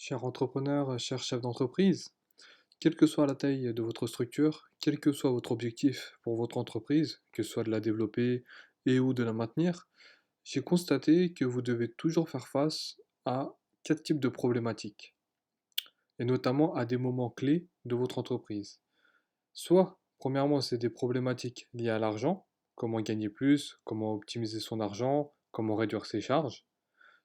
Cher entrepreneur, cher chef d'entreprise, quelle que soit la taille de votre structure, quel que soit votre objectif pour votre entreprise, que ce soit de la développer et ou de la maintenir, j'ai constaté que vous devez toujours faire face à quatre types de problématiques, et notamment à des moments clés de votre entreprise. Soit, premièrement, c'est des problématiques liées à l'argent, comment gagner plus, comment optimiser son argent, comment réduire ses charges.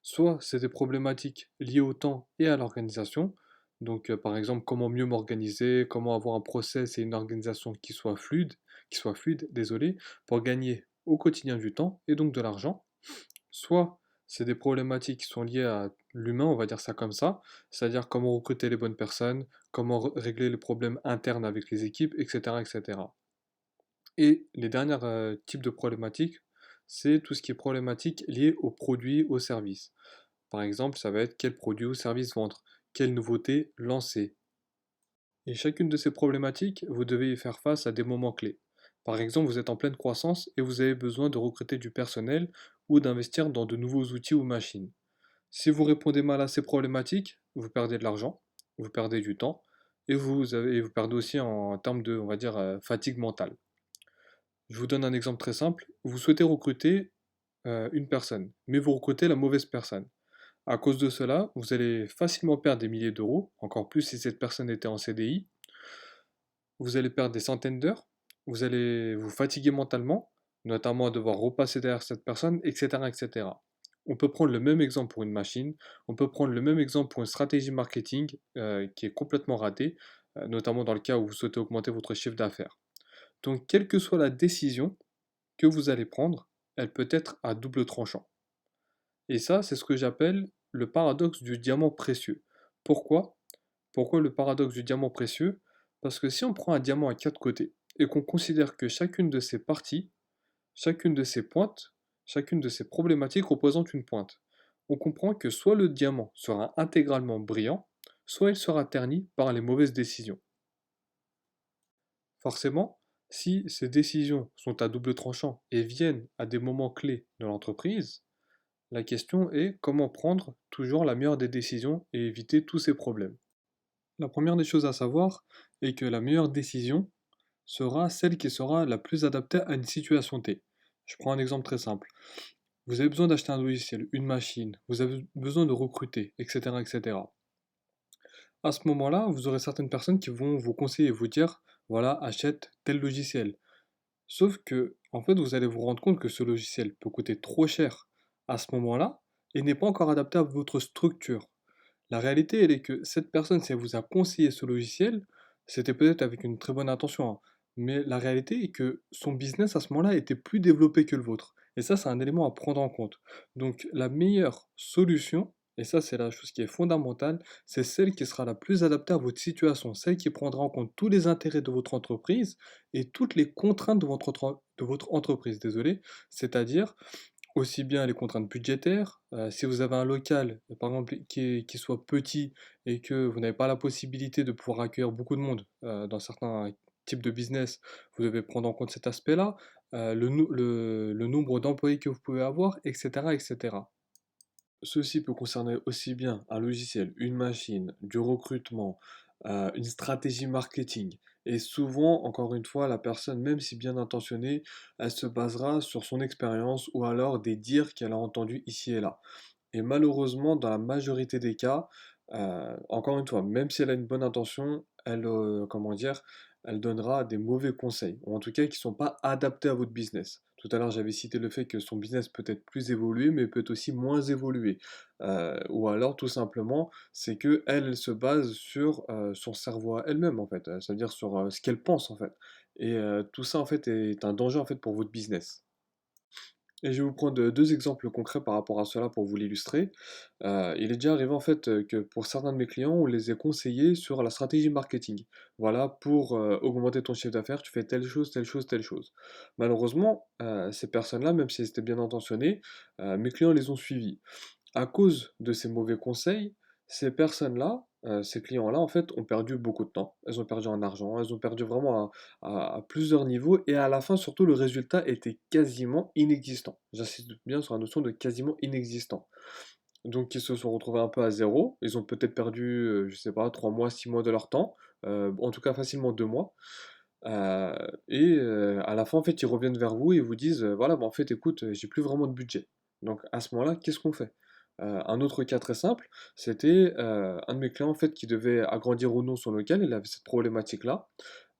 Soit c'est des problématiques liées au temps et à l'organisation. Donc, par exemple, comment mieux m'organiser, comment avoir un process et une organisation qui soit fluide, désolé, pour gagner au quotidien du temps et donc de l'argent. Soit c'est des problématiques qui sont liées à l'humain, on va dire ça comme ça, c'est-à-dire comment recruter les bonnes personnes, comment régler les problèmes internes avec les équipes, etc., etc. Et les derniers types de problématiques, c'est tout ce qui est problématique lié aux produits, aux services. Par exemple, ça va être quel produit ou service vendre, quelle nouveauté lancer. Et chacune de ces problématiques, vous devez y faire face à des moments clés. Par exemple, vous êtes en pleine croissance et vous avez besoin de recruter du personnel ou d'investir dans de nouveaux outils ou machines. Si vous répondez mal à ces problématiques, vous perdez de l'argent, vous perdez du temps et vous perdez aussi en termes de, on va dire, fatigue mentale. Je vous donne un exemple très simple. Vous souhaitez recruter une personne, mais vous recrutez la mauvaise personne. À cause de cela, vous allez facilement perdre des milliers d'euros, encore plus si cette personne était en CDI. Vous allez perdre des centaines d'heures, vous allez vous fatiguer mentalement, notamment à devoir repasser derrière cette personne, etc., etc. On peut prendre le même exemple pour une machine, on peut prendre le même exemple pour une stratégie marketing qui est complètement ratée, notamment dans le cas où vous souhaitez augmenter votre chiffre d'affaires. Donc, quelle que soit la décision que vous allez prendre, elle peut être à double tranchant. Et ça, c'est ce que j'appelle le paradoxe du diamant précieux. Pourquoi? Pourquoi le paradoxe du diamant précieux? Parce que si on prend un diamant à quatre côtés et qu'on considère que chacune de ses parties, chacune de ses pointes, chacune de ses problématiques représente une pointe, on comprend que soit le diamant sera intégralement brillant, soit il sera terni par les mauvaises décisions. Forcément, si ces décisions sont à double tranchant et viennent à des moments clés de l'entreprise, la question est comment prendre toujours la meilleure des décisions et éviter tous ces problèmes. La première des choses à savoir est que la meilleure décision sera celle qui sera la plus adaptée à une situation T. Je prends un exemple très simple. Vous avez besoin d'acheter un logiciel, une machine, vous avez besoin de recruter, etc., etc. À ce moment-là, vous aurez certaines personnes qui vont vous conseiller et vous dire, voilà, achète tel logiciel. Sauf que, en fait, vous allez vous rendre compte que ce logiciel peut coûter trop cher à ce moment-là et n'est pas encore adapté à votre structure. La réalité, elle est que cette personne, si elle vous a conseillé ce logiciel, c'était peut-être avec une très bonne intention, hein, mais la réalité est que son business à ce moment-là était plus développé que le vôtre. Et ça, c'est un élément à prendre en compte. Donc, la meilleure solution, et ça, c'est la chose qui est fondamentale, c'est celle qui sera la plus adaptée à votre situation, celle qui prendra en compte tous les intérêts de votre entreprise et toutes les contraintes de votre entreprise, désolé. C'est-à-dire, aussi bien les contraintes budgétaires, si vous avez un local, par exemple, qui soit petit et que vous n'avez pas la possibilité de pouvoir accueillir beaucoup de monde, dans certains types de business, vous devez prendre en compte cet aspect-là, le nombre d'employés que vous pouvez avoir, et cetera, et cetera. Ceci peut concerner aussi bien un logiciel, une machine, du recrutement, une stratégie marketing. Et souvent, encore une fois, la personne, même si bien intentionnée, elle se basera sur son expérience ou alors des dires qu'elle a entendus ici et là. Et malheureusement, dans la majorité des cas, encore une fois, même si elle a une bonne intention, elle, comment dire, elle donnera des mauvais conseils, ou en tout cas qui ne sont pas adaptés à votre business. Tout à l'heure, j'avais cité le fait que son business peut être plus évolué, mais peut aussi moins évolué. Ou alors, tout simplement, c'est que elle se base sur son cerveau à elle-même, en fait. Ça veut dire sur ce qu'elle pense, en fait. Et tout ça, en fait, est un danger, en fait, pour votre business. Et je vais vous prendre deux exemples concrets par rapport à cela pour vous l'illustrer. Il est déjà arrivé en fait que pour certains de mes clients, on les ait conseillés sur la stratégie marketing. Voilà, pour augmenter ton chiffre d'affaires, tu fais telle chose, telle chose, telle chose. Malheureusement, ces personnes-là, même si c'était bien intentionné, mes clients les ont suivis. À cause de ces mauvais conseils, ces personnes-là, ces clients-là, en fait, ont perdu beaucoup de temps. Elles ont perdu en argent, elles ont perdu vraiment à plusieurs niveaux et à la fin, surtout, le résultat était quasiment inexistant. J'insiste bien sur la notion de quasiment inexistant. Donc ils se sont retrouvés un peu à zéro. Ils ont peut-être perdu, je sais pas, 3 mois, 6 mois de leur temps, en tout cas facilement 2 mois. Heu à la fin, en fait, ils reviennent vers vous et vous disent, «Voilà, bah, en fait, écoute, j'ai plus vraiment de budget». Donc à ce moment-là, qu'est-ce qu'on fait? Un autre cas très simple, c'était, un de mes clients, en fait, qui devait agrandir ou non son local. Il avait cette problématique-là.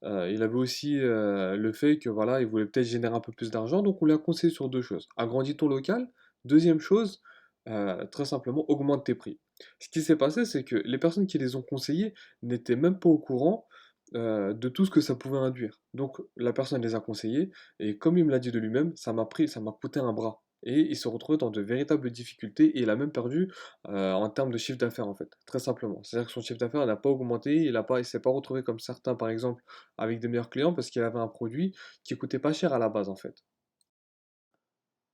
Il avait aussi, le fait que, voilà, il voulait peut-être générer un peu plus d'argent, donc on lui a conseillé sur 2 choses: agrandis ton local, deuxième chose, très simplement, augmente tes prix. Ce qui s'est passé, c'est que les personnes qui les ont conseillés n'étaient même pas au courant, de tout ce que ça pouvait induire. Donc la personne les a conseillés et comme il me l'a dit de lui-même, ça m'a coûté un bras et il se retrouvait dans de véritables difficultés et il a même perdu, en termes de chiffre d'affaires, en fait, très simplement. C'est-à-dire que son chiffre d'affaires n'a pas augmenté, il s'est pas retrouvé comme certains, par exemple, avec des meilleurs clients parce qu'il avait un produit qui coûtait pas cher à la base, en fait.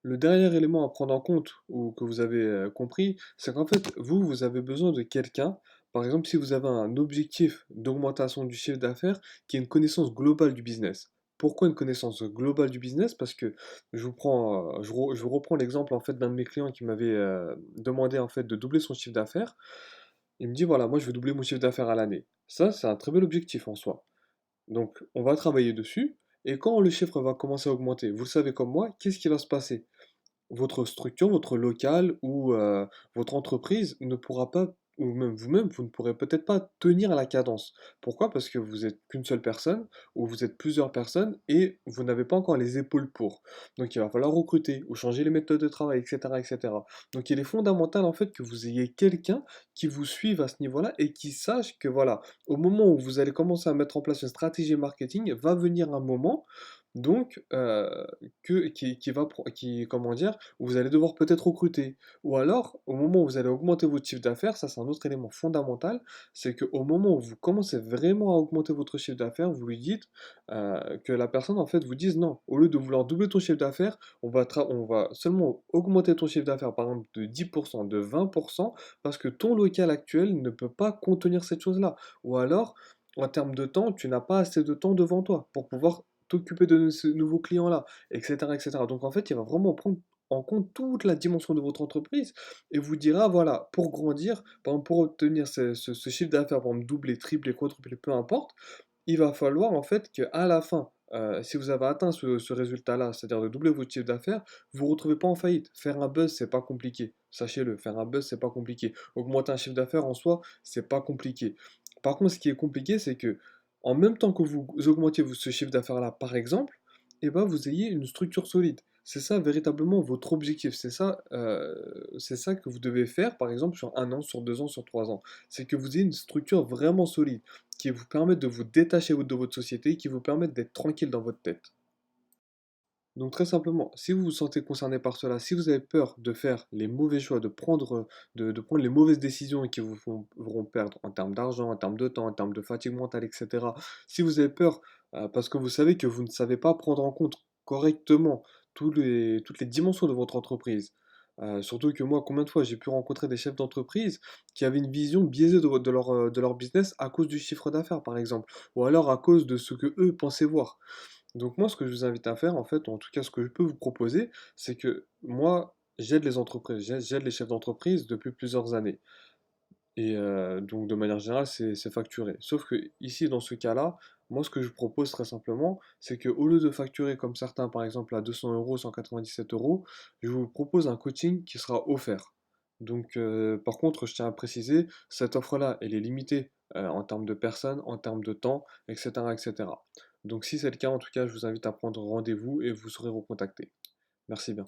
Le dernier élément à prendre en compte ou que vous avez, compris, c'est qu'en fait, vous avez besoin de quelqu'un, par exemple, si vous avez un objectif d'augmentation du chiffre d'affaires, qui ait une connaissance globale du business. Pourquoi une connaissance globale du business? Parce que je vous reprends l'exemple, en fait, d'un de mes clients qui m'avait, demandé, en fait, de doubler son chiffre d'affaires. Il me dit: «Voilà, moi je veux doubler mon chiffre d'affaires à l'année». Ça, c'est un très bel objectif en soi. Donc on va travailler dessus et quand le chiffre va commencer à augmenter, vous le savez comme moi, qu'est-ce qui va se passer? Votre structure, votre local ou votre entreprise ne pourra pas ou même vous-même, vous ne pourrez peut-être pas tenir à la cadence. Pourquoi? Parce que vous êtes qu'une seule personne ou vous êtes plusieurs personnes et vous n'avez pas encore les épaules pour. Donc il va falloir recruter ou changer les méthodes de travail et cetera et cetera. Donc il est fondamental en fait que vous ayez quelqu'un qui vous suive à ce niveau-là et qui sache que voilà, au moment où vous allez commencer à mettre en place une stratégie marketing, va venir un moment donc qui va pro qui comment dire? Où vous allez devoir peut-être recruter. Ou alors, au moment où vous allez augmenter votre chiffre d'affaires, ça c'est un autre élément fondamental, c'est qu'au moment où vous commencez vraiment à augmenter votre chiffre d'affaires, vous lui dites, que la personne en fait vous dise: «Non, au lieu de vouloir doubler ton chiffre d'affaires, on va seulement augmenter ton chiffre d'affaires par exemple de 10%, de 20% parce que ton local actuel ne peut pas contenir cette chose-là». Ou alors, en termes de temps, tu n'as pas assez de temps devant toi pour pouvoir t'occuper de ce nouveau client-là et cetera et cetera. Donc en fait, il va vraiment prendre en compte toute la dimension de votre entreprise et vous dira, voilà, pour grandir, par exemple, pour obtenir ce chiffre d'affaires, par exemple, doubler, tripler, quadrupler, peu importe, il va falloir en fait qu'à la fin, si vous avez atteint ce résultat-là, c'est-à-dire de doubler votre chiffre d'affaires, vous ne vous retrouvez pas en faillite. Faire un buzz, c'est pas compliqué. Sachez-le, faire un buzz, c'est pas compliqué. Augmenter un chiffre d'affaires en soi, c'est pas compliqué. Par contre, ce qui est compliqué, c'est que en même temps que vous augmentiez ce chiffre d'affaires-là, par exemple, et ben, vous ayez une structure solide. C'est ça véritablement votre objectif. C'est ça que vous devez faire, par exemple, sur un an, sur 2 ans, sur 3 ans. C'est que vous ayez une structure vraiment solide qui vous permettent de vous détacher de votre société, qui vous permettent d'être tranquille dans votre tête. Donc très simplement, si vous vous sentez concerné par cela, si vous avez peur de faire les mauvais choix, de prendre les mauvaises décisions qui feront perdre en termes d'argent, en termes de temps, en termes de fatigue mentale, etc. Si vous avez peur, parce que vous savez que vous ne savez pas prendre en compte correctement toutes les dimensions de votre entreprise, surtout que moi, combien de fois j'ai pu rencontrer des chefs d'entreprise qui avaient une vision biaisée de leur business à cause du chiffre d'affaires, par exemple, ou alors à cause de ce que eux pensaient voir. Donc moi, ce que je vous invite à faire, en fait, ou en tout cas ce que je peux vous proposer, c'est que moi, j'aide les entreprises, j'aide les chefs d'entreprise depuis plusieurs années. Et donc de manière générale, c'est facturé. Sauf que ici, dans ce cas-là, moi, ce que je propose très simplement, c'est qu'au lieu de facturer comme certains, par exemple, à 200 euros, 197 euros, je vous propose un coaching qui sera offert. Donc, par contre, je tiens à préciser, cette offre-là, elle est limitée en termes de personnes, en termes de temps, etc., etc. Donc, si c'est le cas, en tout cas, je vous invite à prendre rendez-vous et vous serez recontacté. Merci bien.